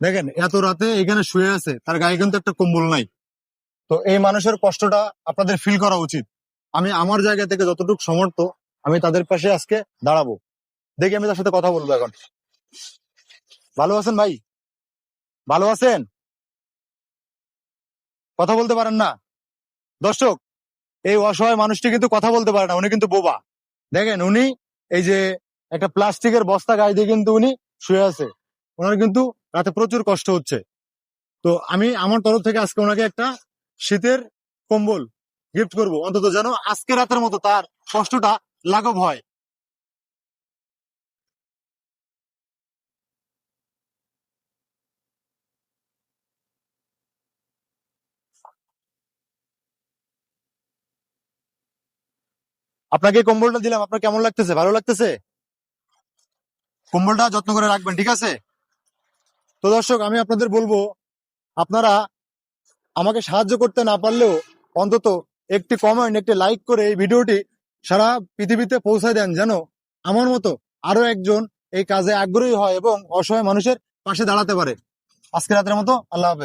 দেখেন এত রাতে এখানে শুয়ে আছে, তার গায়ে কিন্তু একটা কম্বল নাই। তো এই মানুষের কষ্টটা আপনাদের ফিল করা উচিত। আমি আমার জায়গা থেকে যতটুকু সমর্থ, আমি তাদের পাশে আজকে দাঁড়াবো। দেখি আমি তার সাথে কথা বলবো এখন। ভালো আছেন ভাই? ভালো আছেন? কথা বলতে পারেন না? দর্শক, এই অসহায় মানুষটি কিন্তু কথা বলতে পারে না, উনি কিন্তু বোবা। দেখেন উনি এই যে একটা প্লাস্টিকের বস্তা গায়ে দিয়ে কিন্তু উনি শুয়ে আছে। ওনার কিন্তু রাতে প্রচুর কষ্ট হচ্ছে। তো আমি আমার তরফ থেকে আজকে ওনাকে একটা শীতের কম্বল গিফট করব, অন্তত যেন আজকে রাতের মতো তার কষ্টটা লাঘব হয়। আপনাকে এই কম্বলটা দিলাম, আপনার কেমন লাগতেছে? ভালো লাগতেছে? কম্বলটা যত্ন করে রাখবেন, ঠিক আছে? তো দর্শক, আমি আপনাদের বলবো, আপনারা আমাকে সাহায্য করতে না পারলেও অন্তত একটি কমেন্ট, একটি লাইক করে এই ভিডিওটি সারা পৃথিবীতে পৌঁছায় দেন, যেন আমার মতো আরো একজন এই কাজে আগ্রহী হয় এবং অসহায় মানুষের পাশে দাঁড়াতে পারে। আজকে রাতের মতো আল্লাহ হাফেজ।